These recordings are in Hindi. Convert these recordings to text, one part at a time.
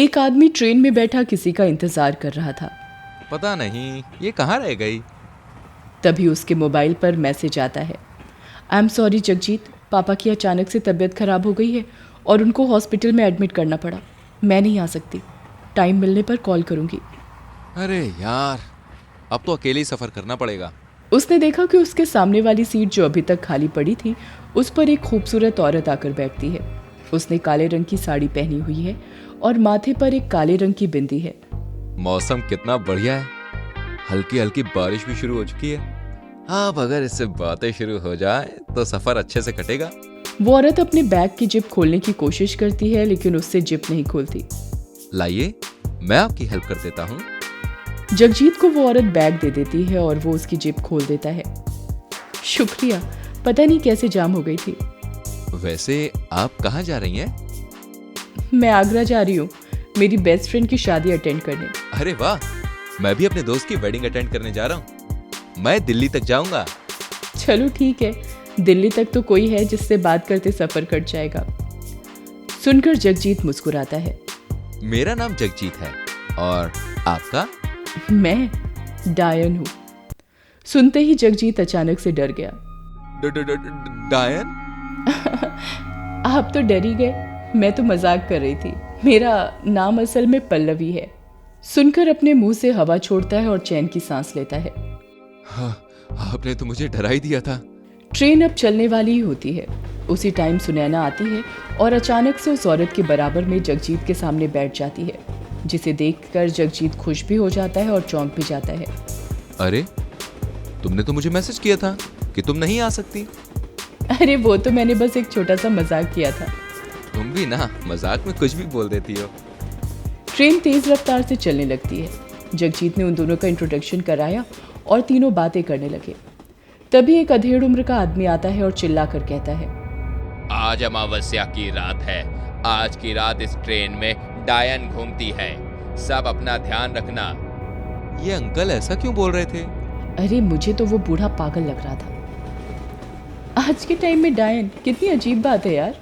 एक आदमी ट्रेन में बैठा किसी का इंतजार कर रहा था। पता नहीं ये कहाँ रह गई। तभी उसके मोबाइल पर मैसेज आता है, आई एम सॉरी जगजीत, पापा की अचानक से तबीयत खराब हो गई है और उनको हॉस्पिटल में एडमिट करना पड़ा। मैं नहीं आ सकती, टाइम मिलने पर कॉल करूंगी। अरे यार, अब तो अकेले ही सफर करना पड़ेगा। उसने देखा कि उसके सामने वाली सीट जो अभी तक खाली पड़ी थी उस पर एक खूबसूरत औरत आकर बैठती है। उसने काले रंग की साड़ी पहनी हुई है और माथे पर एक काले रंग की बिंदी है। मौसम कितना बढ़िया है, हल्की हल्की बारिश भी शुरू हो चुकी है। अब अगर इससे बातें शुरू हो जाए तो सफर अच्छे से कटेगा। वो औरत अपने बैग की जिप खोलने की कोशिश करती है लेकिन उससे जिप नहीं खुलती। लाइए, मैं आपकी हेल्प कर देता हूँ। जगजीत को वो औरत बैग दे देती है और वो उसकी जिप खोल देता है। शुक्रिया, पता नहीं कैसे जाम हो गई थी। वैसे आप कहाँ जा रही हैं? मैं आगरा जा रही हूँ, मेरी बेस्ट फ्रेंड की शादी अटेंड करने। अरे वाह, मैं भी अपने दोस्त की वेडिंग अटेंड करने जा रहा हूँ। मैं दिल्ली तक जाऊंगा। चलो ठीक है, दिल्ली तक तो कोई है जिससे बात करते सफर कट जाएगा। सुनकर जगजीत मुस्कुराता है। मेरा नाम जगजीत है और आपका? मैं डायन हूँ। सुनते ही जगजीत अचानक से डर गया। डायन? आप तो डर ही गए, मैं तो मजाक कर रही थी। मेरा नाम असल में पल्लवी है। सुनकर अपने मुंह से हवा छोड़ता है और चैन की सांस लेता है। हाँ, आपने तो मुझे डरा ही दिया था। ट्रेन अब चलने वाली ही होती है। उसी टाइम सुनैना आती है और अचानक से उस औरत के बराबर में जगजीत के सामने बैठ जाती है, जिसे देखकर जगजीत खुश भी हो जाता है और चौंक भी जाता है। अरे, तुमने तो मुझे मैसेज किया था कि तुम नहीं आ सकती। अरे वो तो मैंने बस एक छोटा सा मजाक किया था। तुम भी ना मजाक में कुछ भी बोल देती हो। ट्रेन तेज रफ्तार से चलने लगती है। जगजीत ने उन दोनों का इंट्रोडक्शन कराया और तीनों बातें करने लगे। तभी एक अधेड़ उम्र का आदमी आता है और चिल्लाकर कहता है, आज अमावस्या की रात है। आज की रात इस ट्रेन में डायन घूमती है, सब अपना ध्यान रखना। ये अंकल ऐसा क्यों बोल रहे थे? अरे मुझे तो वो बूढ़ा पागल लग रहा था। आज के टाइम में डायन, कितनी अजीब बात है यार।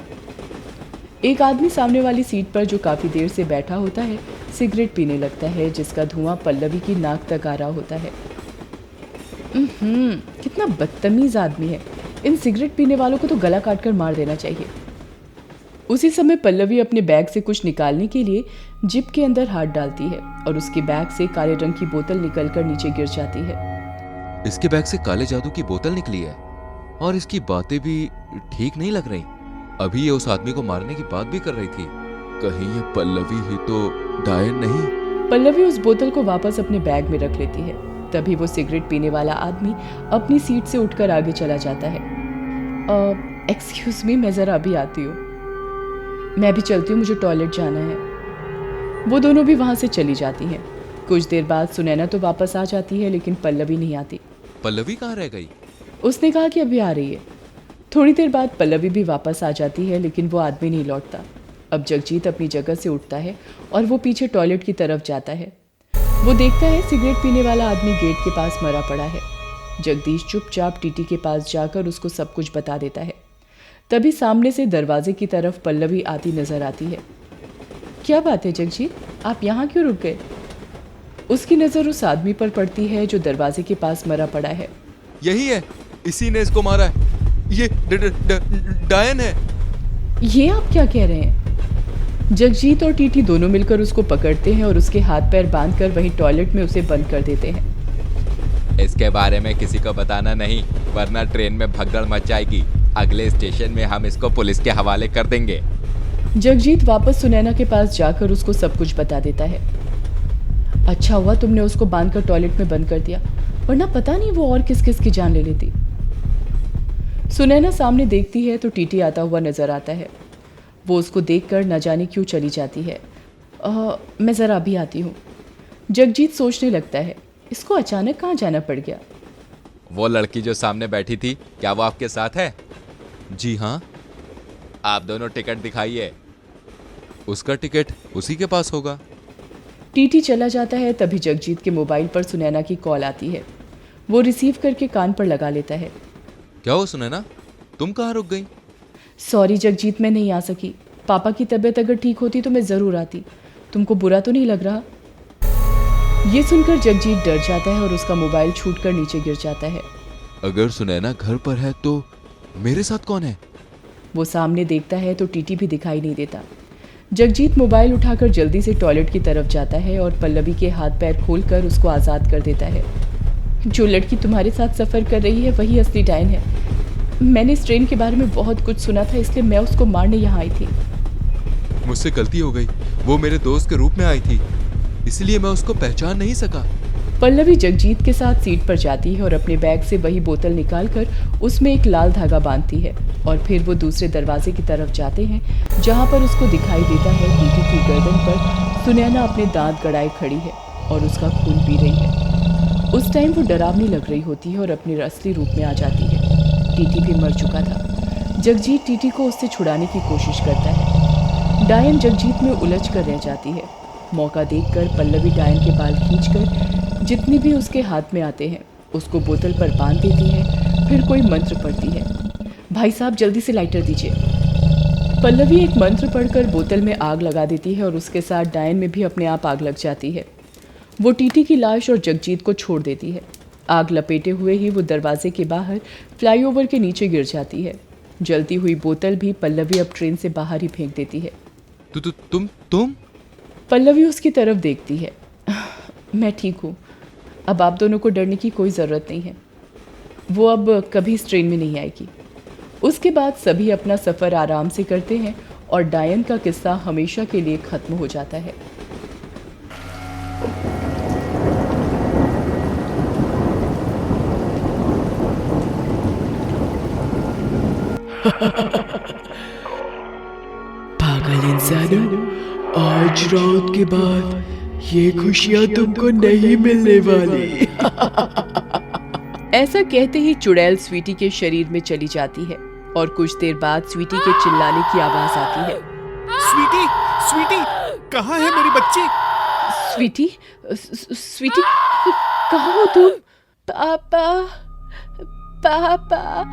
एक आदमी सामने वाली सीट पर जो काफी देर से बैठा होता है सिगरेट पीने लगता है, जिसका धुआं पल्लवी की नाक तक आ रहा होता है। कितना बदतमीज आदमी है। इन सिगरेट पीने वालों को तो गला काटकर मार देना चाहिए। उसी समय पल्लवी अपने बैग से कुछ निकालने के लिए जिप के अंदर हाथ डालती है और उसके बैग से काले रंग की बोतल निकलकर नीचे गिर जाती है। इसके बैग से काले जादू की बोतल निकली है और इसकी बातें भी ठीक नहीं लग रही। अभी ये उस आदमी को मारने की बात भी कर रही थी। कहीं ये पल्लवी ही तो डायन नहीं? पल्लवी उस बोतल को वापस अपने बैग में रख लेती है। तभी वो सिगरेट पीने वाला आदमी अपनी सीट से उठकर आगे चला जाता है। एक्सक्यूज मी, मैं जरा अभी आती हूँ। मैं भी चलती हूँ, मुझे टॉयलेट जाना है। वो दोनों भी वहां से चली जाती हैं। कुछ देर बाद सुनैना तो वापस आ जाती है लेकिन पल्लवी नहीं आती। पल्लवी कहाँ रह गई? उसने कहा कि अभी आ रही है। थोड़ी देर बाद पल्लवी भी वापस आ जाती है लेकिन वो आदमी नहीं लौटता। अब जगजीत अपनी जगह से उठता है और वो पीछे टॉयलेट की तरफ जाता है। वो देखता है सिगरेट पीने वाला आदमी गेट के पास मरा पड़ा है। जगदीश चुपचाप टीटी के पास जाकर उसको सब कुछ बता देता है। तभी सामने से दरवाजे की तरफ पल्लवी आती नजर आती है। क्या बात है जगजीत, आप यहाँ क्यों रुक गए? उसकी नजर उस आदमी पर पड़ती है जो दरवाजे के पास मरा पड़ा है। यही है, इसी ने इसको मारा है। ये डायन है। ये आप क्या कह रहे हैं? जगजीत और टीटी दोनों मिलकर उसको पकड़ते हैं और उसके हाथ पैर बांधकर वहीं टॉयलेट में उसे बंद कर देते हैं। इसके बारे में किसी को बताना नहीं, वरना ट्रेन में भगदड़ मच जाएगी। अगले स्टेशन में हम इसको पुलिस के हवाले कर देंगे। जगजीत वापस सुनैना के पास जाकर उसको सब कुछ बता देता है। अच्छा हुआ तुमने उसको बांधकर टॉयलेट में बंद कर दिया, वरना पता नहीं वो और किस किस की जान ले लेती। सुनैना सामने देखती है तो टीटी आता हुआ नजर आता है। वो उसको देखकर न जाने क्यों चली जाती है। मैं ज़रा अभी आती हूँ। जगजीत सोचने लगता है, इसको अचानक कहाँ जाना पड़ गया। वो लड़की जो सामने बैठी थी, क्या वो आपके साथ है? जी हाँ। आप दोनों टिकट दिखाइए। उसका टिकट उसी के पास होगा। टीटी चला जाता है। तभी जगजीत के मोबाइल पर सुनैना की कॉल आती है। वो रिसीव करके कान पर लगा लेता है। क्या हो सुनैना, तुम कहाँ रुक गई? सॉरी जगजीत, मैं नहीं आ सकी। पापा की तबीयत अगर ठीक होती तो मैं ज़रूर आती, तुमको बुरा तो नहीं लग रहा? ये सुनकर जगजीत डर जाता है और उसका मोबाइल छूटकर नीचे गिर जाता है। अगर सुनैना घर पर है तो मेरे साथ कौन है? वो सामने देखता है तो टीटी भी दिखाई नहीं देता। जगजीत मोबाइल उठाकर जल्दी से टॉयलेट की तरफ जाता है और पल्लवी के हाथ पैर खोलकर उसको आज़ाद कर देता है। जो लड़की तुम्हारे साथ सफ़र कर रही है वही असली डायन है। मैंने इस ट्रेन के बारे में बहुत कुछ सुना था, इसलिए मैं उसको मारने यहाँ आई थी। मुझसे गलती हो गई। वो मेरे दोस्त के रूप में आई थी, इसलिए मैं उसको पहचान नहीं सका। पल्लवी जगजीत के साथ सीट पर जाती है और अपने बैग से वही बोतल निकालकर उसमें एक लाल धागा बांधती है और फिर वो दूसरे दरवाजे की तरफ जाते हैं जहाँ पर उसको दिखाई देता है टीटी की गर्दन पर सुनैना अपने दांत गड़ाए खड़ी है और उसका खून पी रही है। उस टाइम वो डरावनी लग रही होती है और अपने असली रूप में आ जाती है। टीटी भी मर चुका था। जगजीत टीटी को उससे छुड़ाने की कोशिश करता है। डायन जगजीत में उलझ कर रह जाती है। मौका देखकर पल्लवी डायन के बाल खींचकर जितनी भी उसके हाथ में आते हैं उसको बोतल पर बांध देती है। फिर कोई मंत्र पढ़ती है। भाई साहब जल्दी से लाइटर दीजिए। पल्लवी एक मंत्र पढ़कर बोतल में आग लगा देती है और उसके साथ डायन में भी अपने आप आग लग जाती है। वो टीटी की लाश और जगजीत को छोड़ देती है। आग लपेटे हुए ही वो दरवाजे के बाहर फ्लाईओवर के नीचे गिर जाती है। जलती हुई बोतल भी पल्लवी अब ट्रेन से बाहर ही फेंक देती है। तुम? पल्लवी उसकी तरफ देखती है। मैं ठीक हूँ, अब आप दोनों को डरने की कोई ज़रूरत नहीं है। वो अब कभी इस ट्रेन में नहीं आएगी। उसके बाद सभी अपना सफ़र आराम से करते हैं और डायन का किस्सा हमेशा के लिए ख़त्म हो जाता है। पागल इंसानों, आज रात के बाद ये खुशियां तुमको नहीं मिलने वाली। ऐसा कहते ही चुड़ैल स्वीटी के शरीर में चली जाती है और कुछ देर बाद स्वीटी के चिल्लाने की आवाज आती है। स्वीटी, स्वीटी, कहाँ है मेरी बच्ची? स्वीटी, स्वीटी, कहाँ हो तुम? पापा, पापा,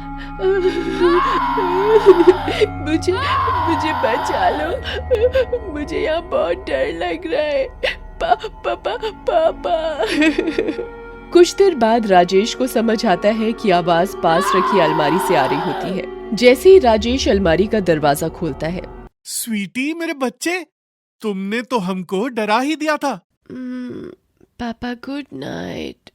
मुझे बचा लो। मुझे यहाँ बहुत डर लग रहा है। पापा, पापा। कुछ देर बाद राजेश को समझ आता है कि आवाज पास रखी अलमारी से आ रही होती है। जैसे ही राजेश अलमारी का दरवाजा खोलता है। स्वीटी मेरे बच्चे, तुमने तो हमको डरा ही दिया था। पापा गुड नाइट।